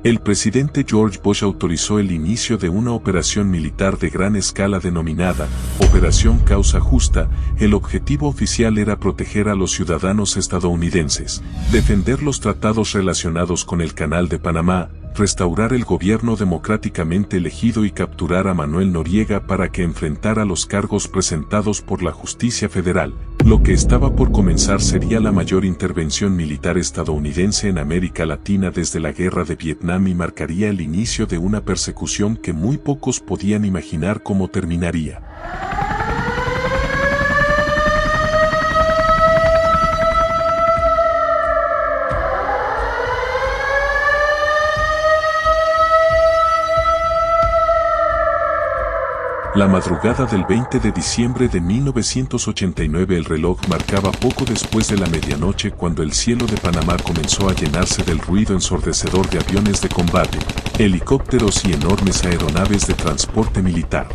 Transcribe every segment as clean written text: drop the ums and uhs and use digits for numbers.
El presidente George Bush autorizó el inicio de una operación militar de gran escala denominada Operación Causa Justa. El objetivo oficial era proteger a los ciudadanos estadounidenses, defender los tratados relacionados con el Canal de Panamá, restaurar el gobierno democráticamente elegido y capturar a Manuel Noriega para que enfrentara los cargos presentados por la justicia federal. Lo que estaba por comenzar sería la mayor intervención militar estadounidense en América Latina desde la Guerra de Vietnam y marcaría el inicio de una persecución que muy pocos podían imaginar cómo terminaría. La madrugada del 20 de diciembre de 1989 el reloj marcaba poco después de la medianoche cuando el cielo de Panamá comenzó a llenarse del ruido ensordecedor de aviones de combate, helicópteros y enormes aeronaves de transporte militar.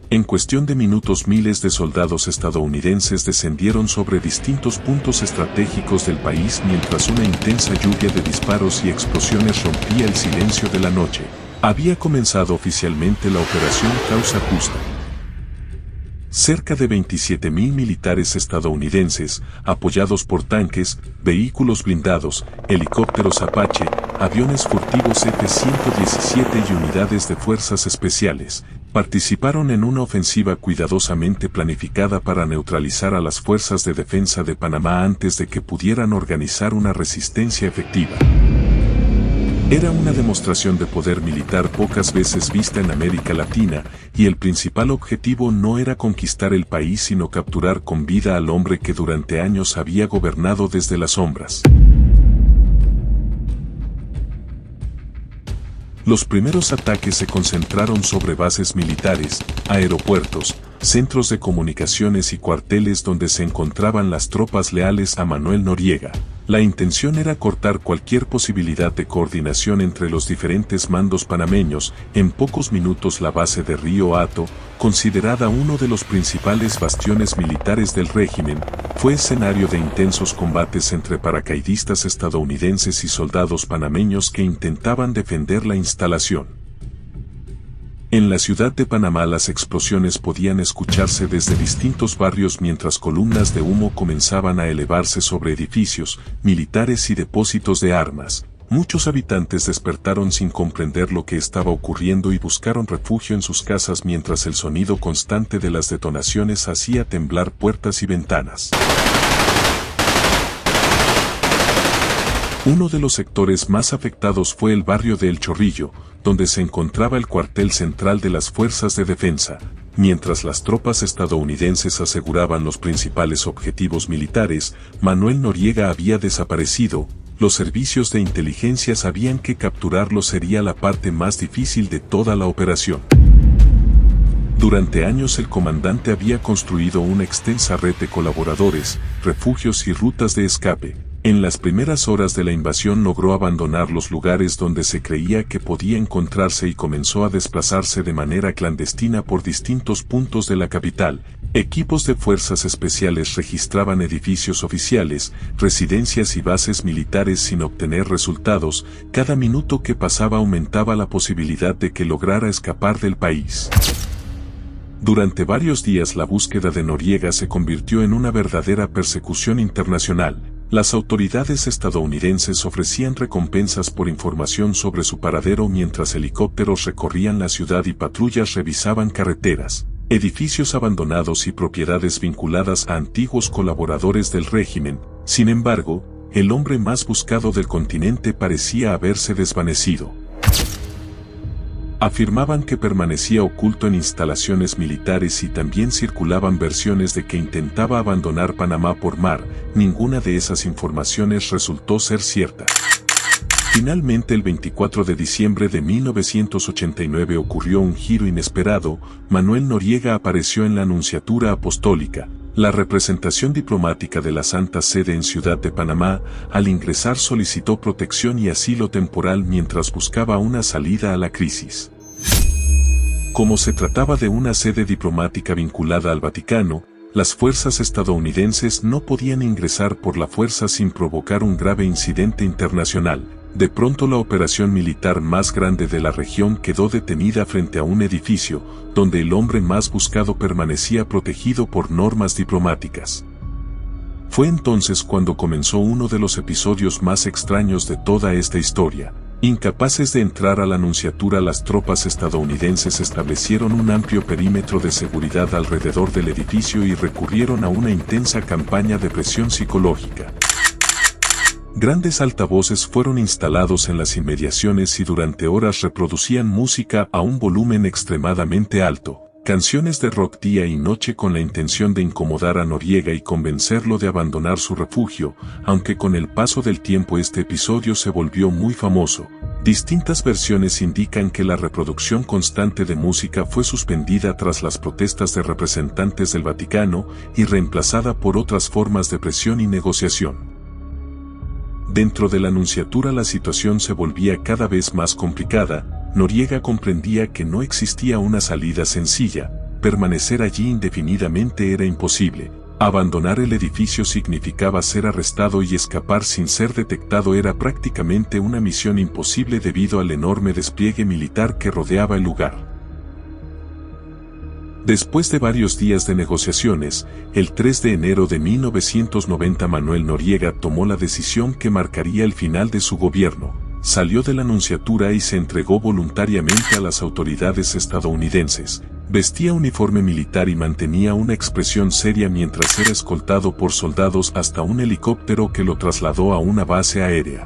En cuestión de minutos miles de soldados estadounidenses descendieron sobre distintos puntos estratégicos del país mientras una intensa lluvia de disparos y explosiones rompía el silencio de la noche. Había comenzado oficialmente la Operación Causa Justa. Cerca de 27.000 militares estadounidenses, apoyados por tanques, vehículos blindados, helicópteros Apache, aviones furtivos F-117 y unidades de fuerzas especiales, participaron en una ofensiva cuidadosamente planificada para neutralizar a las fuerzas de defensa de Panamá antes de que pudieran organizar una resistencia efectiva. Era una demostración de poder militar pocas veces vista en América Latina, y el principal objetivo no era conquistar el país sino capturar con vida al hombre que durante años había gobernado desde las sombras. Los primeros ataques se concentraron sobre bases militares, aeropuertos, centros de comunicaciones y cuarteles donde se encontraban las tropas leales a Manuel Noriega. La intención era cortar cualquier posibilidad de coordinación entre los diferentes mandos panameños. En pocos minutos la base de Río Hato, considerada uno de los principales bastiones militares del régimen, fue escenario de intensos combates entre paracaidistas estadounidenses y soldados panameños que intentaban defender la instalación. En la ciudad de Panamá las explosiones podían escucharse desde distintos barrios mientras columnas de humo comenzaban a elevarse sobre edificios, militares y depósitos de armas. Muchos habitantes despertaron sin comprender lo que estaba ocurriendo y buscaron refugio en sus casas mientras el sonido constante de las detonaciones hacía temblar puertas y ventanas. Uno de los sectores más afectados fue el barrio de El Chorrillo, donde se encontraba el cuartel central de las fuerzas de defensa. Mientras las tropas estadounidenses aseguraban los principales objetivos militares, Manuel Noriega había desaparecido. Los servicios de inteligencia sabían que capturarlo sería la parte más difícil de toda la operación. Durante años el comandante había construido una extensa red de colaboradores, refugios y rutas de escape. En las primeras horas de la invasión logró abandonar los lugares donde se creía que podía encontrarse y comenzó a desplazarse de manera clandestina por distintos puntos de la capital. Equipos de fuerzas especiales registraban edificios oficiales, residencias y bases militares sin obtener resultados. Cada minuto que pasaba aumentaba la posibilidad de que lograra escapar del país. Durante varios días la búsqueda de Noriega se convirtió en una verdadera persecución internacional. Las autoridades estadounidenses ofrecían recompensas por información sobre su paradero mientras helicópteros recorrían la ciudad y patrullas revisaban carreteras, edificios abandonados y propiedades vinculadas a antiguos colaboradores del régimen. Sin embargo, el hombre más buscado del continente parecía haberse desvanecido. Afirmaban que permanecía oculto en instalaciones militares y también circulaban versiones de que intentaba abandonar Panamá por mar. Ninguna de esas informaciones resultó ser cierta. Finalmente el 24 de diciembre de 1989 ocurrió un giro inesperado. Manuel Noriega apareció en la Nunciatura Apostólica, la representación diplomática de la Santa Sede en Ciudad de Panamá. Al ingresar solicitó protección y asilo temporal mientras buscaba una salida a la crisis. Como se trataba de una sede diplomática vinculada al Vaticano, las fuerzas estadounidenses no podían ingresar por la fuerza sin provocar un grave incidente internacional. De pronto la operación militar más grande de la región quedó detenida frente a un edificio, donde el hombre más buscado permanecía protegido por normas diplomáticas. Fue entonces cuando comenzó uno de los episodios más extraños de toda esta historia. Incapaces de entrar a la Nunciatura, las tropas estadounidenses establecieron un amplio perímetro de seguridad alrededor del edificio y recurrieron a una intensa campaña de presión psicológica. Grandes altavoces fueron instalados en las inmediaciones y durante horas reproducían música a un volumen extremadamente alto, canciones de rock día y noche con la intención de incomodar a Noriega y convencerlo de abandonar su refugio, aunque con el paso del tiempo este episodio se volvió muy famoso. Distintas versiones indican que la reproducción constante de música fue suspendida tras las protestas de representantes del Vaticano y reemplazada por otras formas de presión y negociación. Dentro de la Nunciatura la situación se volvía cada vez más complicada. Noriega comprendía que no existía una salida sencilla, permanecer allí indefinidamente era imposible, abandonar el edificio significaba ser arrestado y escapar sin ser detectado era prácticamente una misión imposible debido al enorme despliegue militar que rodeaba el lugar. Después de varios días de negociaciones, el 3 de enero de 1990 Manuel Noriega tomó la decisión que marcaría el final de su gobierno. Salió de la Nunciatura y se entregó voluntariamente a las autoridades estadounidenses. Vestía uniforme militar y mantenía una expresión seria mientras era escoltado por soldados hasta un helicóptero que lo trasladó a una base aérea.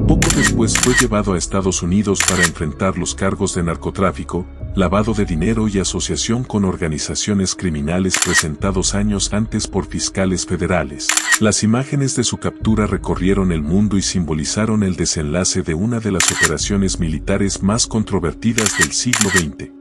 Poco después fue llevado a Estados Unidos para enfrentar los cargos de narcotráfico, lavado de dinero y asociación con organizaciones criminales presentados años antes por fiscales federales. Las imágenes de su captura recorrieron el mundo y simbolizaron el desenlace de una de las operaciones militares más controvertidas del siglo XX.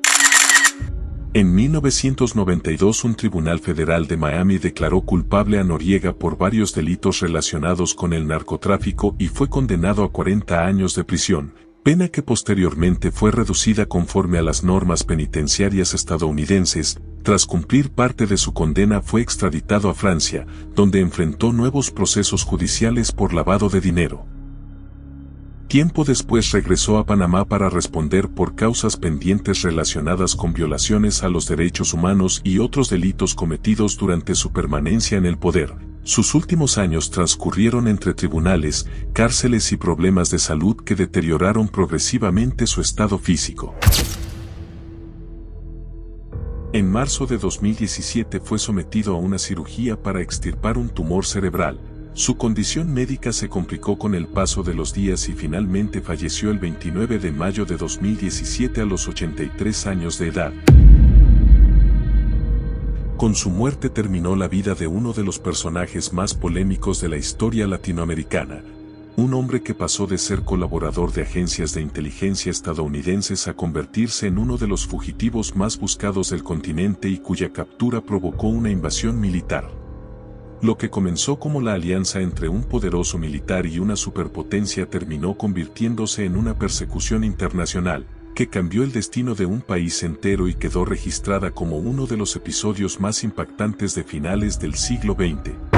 En 1992 un tribunal federal de Miami declaró culpable a Noriega por varios delitos relacionados con el narcotráfico y fue condenado a 40 años de prisión, pena que posteriormente fue reducida conforme a las normas penitenciarias estadounidenses. Tras cumplir parte de su condena fue extraditado a Francia, donde enfrentó nuevos procesos judiciales por lavado de dinero. Tiempo después regresó a Panamá para responder por causas pendientes relacionadas con violaciones a los derechos humanos y otros delitos cometidos durante su permanencia en el poder. Sus últimos años transcurrieron entre tribunales, cárceles y problemas de salud que deterioraron progresivamente su estado físico. En marzo de 2017 fue sometido a una cirugía para extirpar un tumor cerebral. Su condición médica se complicó con el paso de los días y finalmente falleció el 29 de mayo de 2017 a los 83 años de edad. Con su muerte terminó la vida de uno de los personajes más polémicos de la historia latinoamericana, un hombre que pasó de ser colaborador de agencias de inteligencia estadounidenses a convertirse en uno de los fugitivos más buscados del continente y cuya captura provocó una invasión militar. Lo que comenzó como la alianza entre un poderoso militar y una superpotencia terminó convirtiéndose en una persecución internacional, que cambió el destino de un país entero y quedó registrada como uno de los episodios más impactantes de finales del siglo XX.